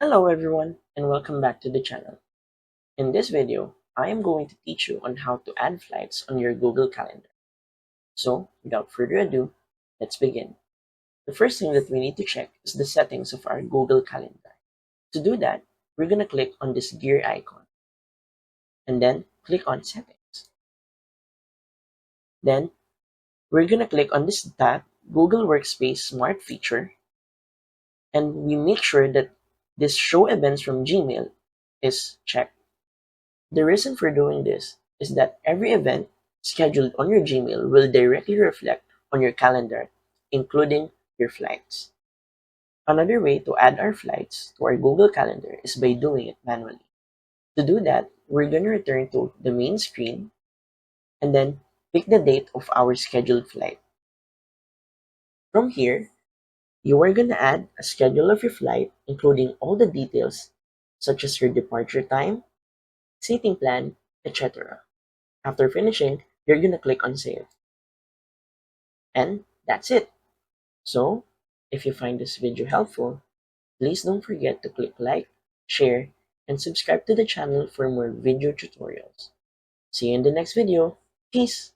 Hello everyone and welcome back to the channel. In this video, I am going to teach you on how to add flights on your Google Calendar. So, without further ado, let's begin. The first thing that we need to check is the settings of our Google Calendar. To do that, we're going to click on this gear icon and then click on Settings. Then, we're going to click on this tab, Google Workspace Smart Feature, and we make sure that this Show Events from Gmail is checked. The reason for doing this is that every event scheduled on your Gmail will directly reflect on your calendar, including your flights. Another way to add our flights to our Google Calendar is by doing it manually. To do that, we're going to return to the main screen and then pick the date of our scheduled flight. From here, you are going to add a schedule of your flight, including all the details such as your departure time, seating plan, etc. After finishing, you're gonna click on save. And that's it. So, if you find this video helpful, please don't forget to click like, share, and subscribe to the channel for more video tutorials. See you in the next video. Peace!